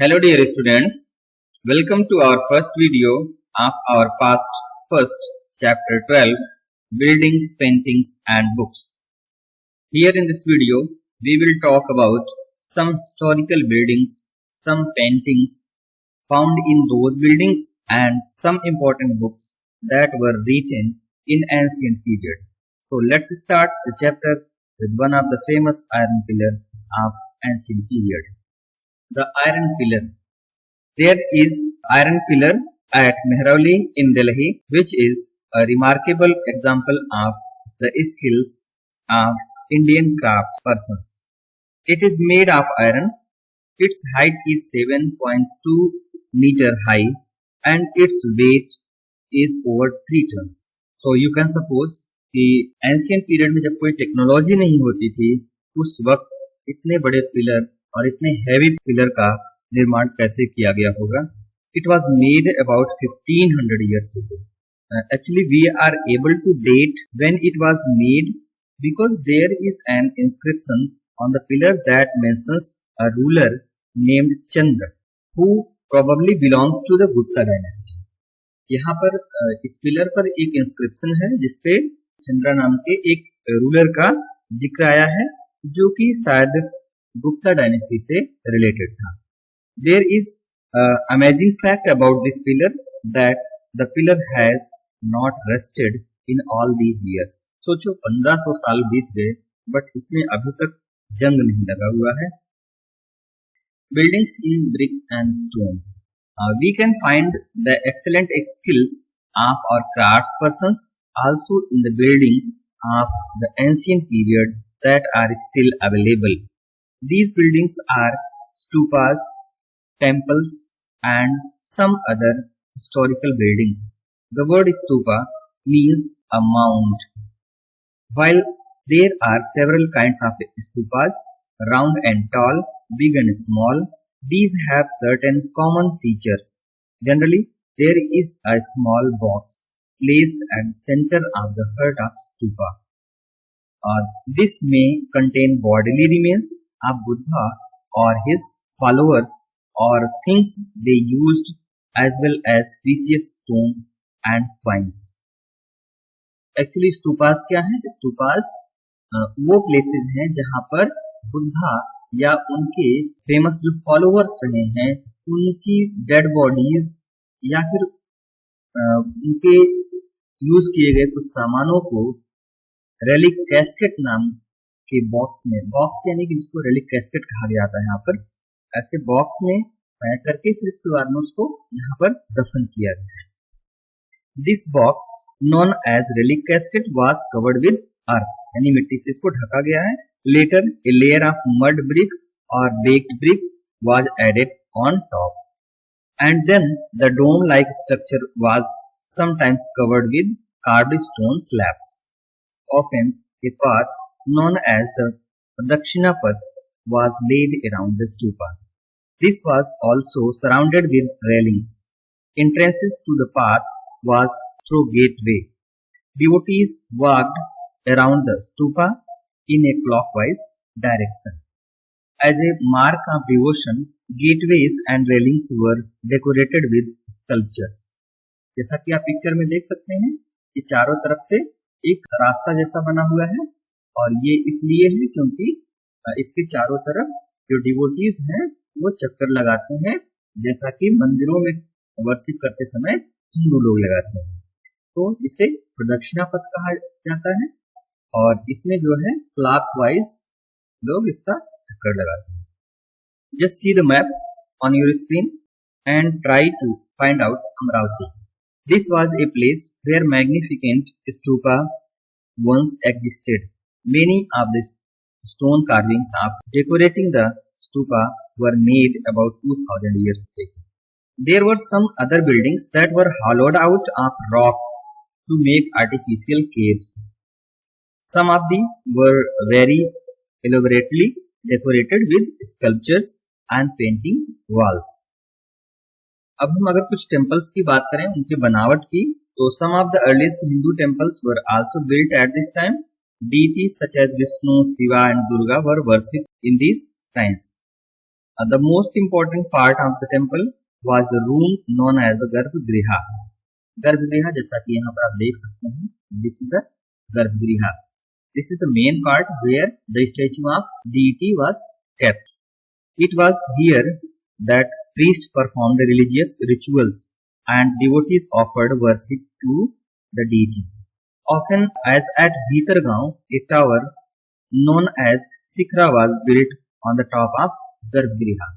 Hello dear students, welcome to our first video of our past first chapter 12 Buildings, Paintings and Books. Here in this video, we will talk about some historical buildings, some paintings found in those buildings and some important books that were written in ancient period. So let's start the chapter with one of the famous iron pillar of ancient period. The iron pillar. There is iron pillar at Mehrauli in Delhi, which is a remarkable example of the skills of Indian craftspersons. It is made of iron. Its height is 7.2 meter high and its weight is over 3 tons. So you can suppose कि ancient period में जब कोई technology नहीं होती थी उस वक्त इतने बड़े पिलर और इतने हैवी पिलर का निर्माण कैसे किया गया होगा. It was made about 1500 years ago. Actually we are able to date when it was made because there is an inscription on the pillar that mentions a ruler named Chandra who probably belonged to the Gupta dynasty. यहाँ पर इस pillar पर एक inscription है जिसपे चंद्रा नाम के एक रूलर का जिक्र आया है जो कि शायद गुप्ता डायनेस्टी से रिलेटेड था. There is amazing fact about this pillar that the pillar has not rested in all these years. सोचो 1500 साल बीत गए बट इसमें अभी तक जंग नहीं लगा हुआ है. Buildings in brick and stone. We can find the excellent skills of our craft persons also in the buildings of the ancient period that are still available. These buildings are stupas, temples and some other historical buildings. The word stupa means a mound. While there are several kinds of stupas, round and tall, big and small, these have certain common features. Generally, there is a small box placed at the center of the heart of stupa. This may contain bodily remains of Buddha or his followers or things they used as well as precious stones and coins. Actually, stupas क्या हैं? Stupas वो places हैं जहाँ पर बुद्धा या उनके famous जो followers रहे हैं उनकी डेड बॉडीज या फिर उनके यूज किए गए कुछ सामानों को रेलिक कैस्केट नाम के बॉक्स में, बॉक्स यानी कि जिसको रेलिक कैस्केट कहा जाता है, यहाँ पर ऐसे बॉक्स में पैक करके फिर इसके बाद में उसको यहाँ पर दफन किया गया है. This box known as relic casket was covered with earth, यानी मिट्टी से इसको ढका गया है. Later, a layer of mud brick or baked brick was added on top, and then the dome-like structure was sometimes covered with carved stone slabs. Often, a path known as the Dakshina Path was laid around the stupa. This was also surrounded with railings. Entrances to the path was through gateway. Devotees walked around the stupa in a clockwise direction. As a mark of devotion, gateways and railings were decorated with sculptures. जैसा कि आप picture में देख सकते हैं कि चारों तरफ से एक रास्ता जैसा बना हुआ है और ये इसलिए है क्योंकि इसके चारों तरफ जो डिवोटीज हैं वो चक्कर लगाते हैं जैसा कि मंदिरों में वर्शिप करते समय हिंदू लोग लगाते हैं. तो इसे प्रदक्षिणा पथ कहा जाता है और इसमें जो है क्लॉकवाइज लोग इसका चक्कर लगाते हैं. Just see the map on your screen and try to find out Amaravati. This was a place where magnificent stupa once existed. Many of the stone carvings of decorating the stupa were made about 2000 years ago. There were some other buildings that were hollowed out of rocks to make artificial caves. Some of these were very elaborately decorated with sculptures and painting walls. अब हम अगर कुछ temples की बात करें उनके बनावट की, तो some of the earliest Hindu temples were also built at this time. Deities such as Vishnu, Shiva and Durga were worshipped in these shrines. The most important part of the temple was the room known as the Garbhagriha. Garbhagriha जैसा कि यहाँ पर आप देख सकते हैं, this is the Garbhagriha. This is the main part where the statue of deity was kept. It was here that priests performed religious rituals and devotees offered worship to the deity. Often, as at Bhitargaon, a tower known as Sikhra was built on the top of Garbhagriha.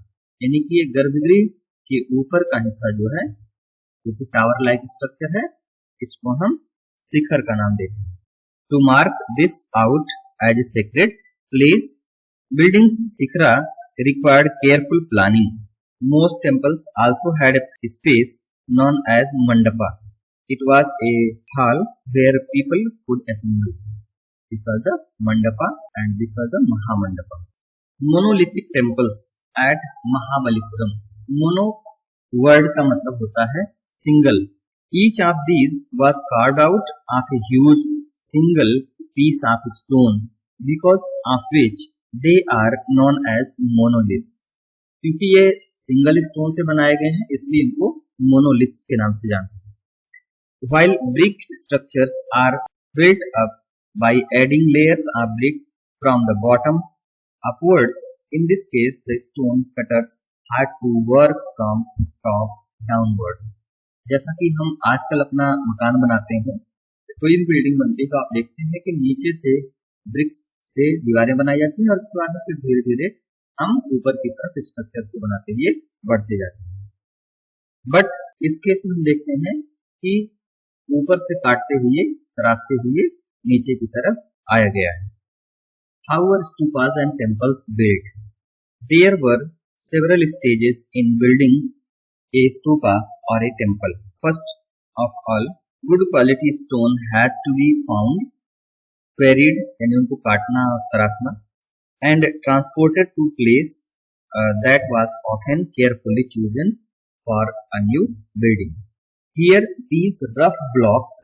यानी कि ये गर्भगृह के ऊपर का हिस्सा जो है, जो कि टावर लाइक स्ट्रक्चर है, इसको हम शिखर का नाम देते हैं. To mark this out as a sacred place, building Sikhra required careful planning. Most temples also had a space known as mandapa. It was a hall where people could assemble. This was the mandapa and this was the Mahamandapa. Monolithic temples at Mahabalipuram. Mono word का मतलब होता है single. Each of these was carved out of a huge single piece of stone, because of which they are known as monoliths. क्योंकि ये single stone से बनाए गए हैं, इसलिए इनको मोनोलिथ्स के नाम से जानते हैं. While brick structures are built up by adding layers of brick from the bottom upwards, in this case the stone cutters had to work from top downwards. जैसा कि हम आजकल अपना मकान बनाते हैं, कोई भी बिल्डिंग बनती है तो आप देखते हैं कि नीचे से ब्रिक्स से दीवारें बनाई जाती हैं और उसके बाद फिर धीरे धीरे हम ऊपर की तरफ स्ट्रक्चर को बनाते हुए बढ़ते जाते हैं. बट इस केस में हम देखते हैं कि ऊपर से काटते हुए तराशते हुए नीचे की तरफ आया गया है. How were stupas and temples built? There were several stages in building a stupa or a temple. First of all, good quality stone had to be found, quarried यानी उनको काटना और तराशना, and transported to place that was often carefully chosen for a new building. Here, these rough blocks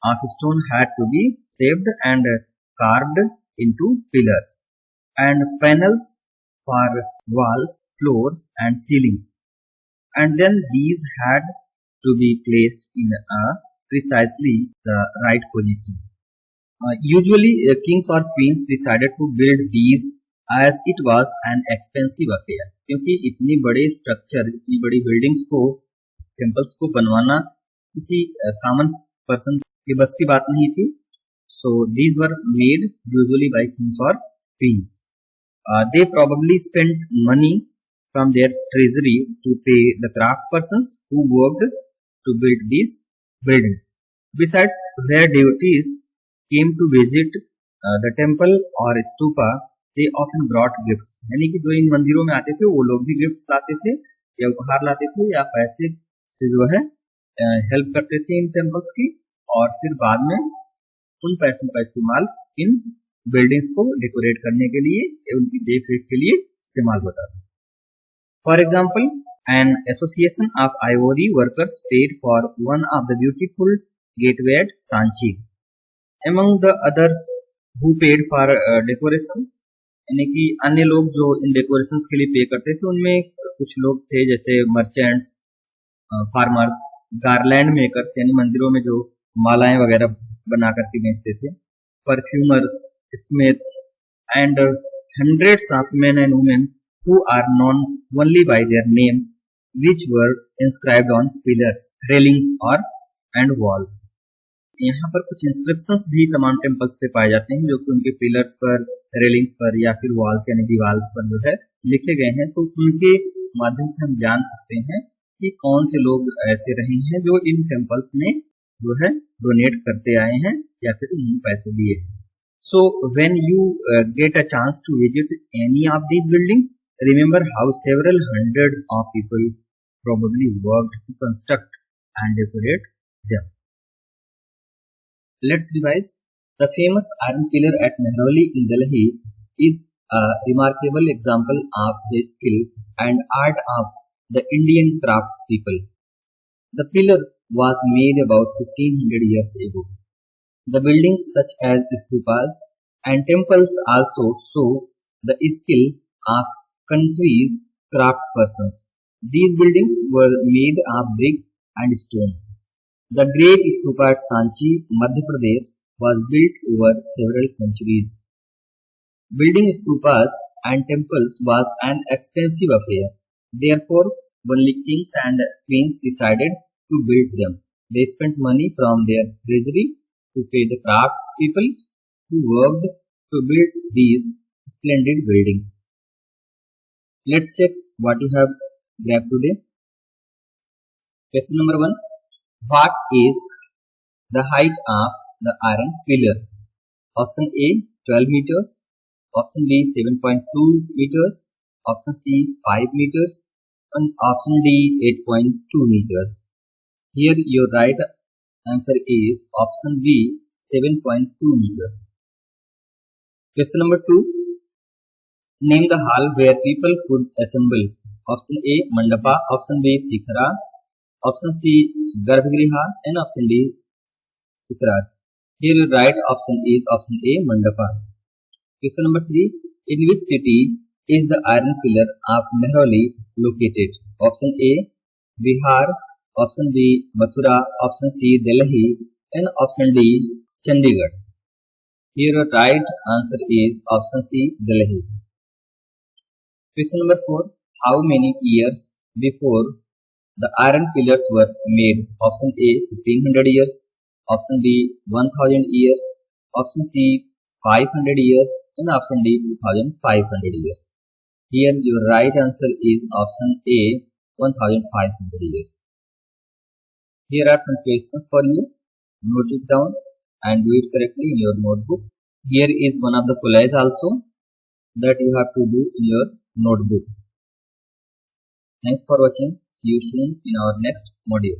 of stone had to be shaped and carved into pillars and panels for walls, floors and ceilings, and then these had to be placed in a precisely the right position. Usually, kings or queens decided to build these as it was an expensive affair. क्योंकि इतनी बड़े structure, इतनी बड़ी buildings को, temples को बनवाना किसी common person के बस की बात नहीं थी. So these were made usually by kings or queens. They probably spent money from their treasury to pay the craft persons who worked to build these buildings. Besides, their devotees came to visit the temple or stupa, they often brought gifts. यानी कि जो इन मंदिरों में आते थे वो लोग भी गिफ्ट्स लाते थे या उपहार लाते थे या पैसे से जो है हेल्प करते थे इन टेम्पल्स की, और फिर बाद में उन पैसों का इस्तेमाल इन बिल्डिंग्स को डेकोरेट करने के लिए या उनकी देख रेख के लिए इस्तेमाल होता था. For example, an association of ivory workers paid for one of the beautiful gateway at Sanchi. Among the others who paid for decorations, यानी कि अन्य लोग जो इन डेकोरेशंस के लिए पे करते थे उनमें कुछ लोग थे जैसे मर्चेंट्स, फार्मर्स, गार्लैंड मेकर्स यानी मंदिरों में जो मालाएं वगैरह बना करके बेचते थे, perfumers, Smiths and hundreds of men and women who are known only by their names, which were inscribed on pillars, railings or and walls. यहाँ पर कुछ इंस्क्रिप्शंस भी तमाम टेम्पल्स पे पाए जाते हैं जो कि उनके पिलर्स पर, रेलिंग्स पर या फिर वॉल्स यानी दीवार्स पर जो है लिखे गए हैं. तो उनके माध्यम से हम जान सकते हैं कि कौन से लोग ऐसे रहे हैं जो इन टेम्पल्स में जो है डोनेट करते आए हैं या फिर उन्होंने पैसे दिए. So when you get a chance to visit any of these buildings, remember how several hundred of people probably worked to construct and decorate them. Let's revise. The famous iron pillar at Mehrauli in Delhi is a remarkable example of the skill and art of the Indian craftspeople. The pillar was made about 1500 years ago. The buildings such as stupas and temples also show the skill of countries craftspersons. These buildings were made of brick and stone. The Great Stupa at Sanchi, Madhya Pradesh was built over several centuries. Building stupas and temples was an expensive affair. Therefore, only kings and queens decided to build them. They spent money from their treasury to pay the craft people who worked to build these splendid buildings. Let's check what you have grabbed today. Question number 1. What is the height of the iron pillar? Option A 12 meters, option B 7.2 meters, option C 5 meters, and option D 8.2 meters. Here your right answer is option B 7.2 meters. Question number 2. Name the hall where people could assemble. Option A Mandapa, option B Shikhara, option C Garbhagriha, and option D Shikharas. Here your right option is option A Mandapa. Question number 3. In which city is the iron pillar of Mehrauli located? Option A Bihar, option B Mathura, option C Delhi, and option D Chandigarh. Here your right answer is option C Delhi. Question number 4. How many years before the iron pillars were made? Option A 1500 years, option B 1000 years, option C 500 years, and option D 2500 years. Here your right answer is option A 1500 years. Here are some questions for you. Note it down and do it correctly in your notebook. Here is one of the collage also that you have to do in your notebook. Thanks for watching. See you soon in our next module.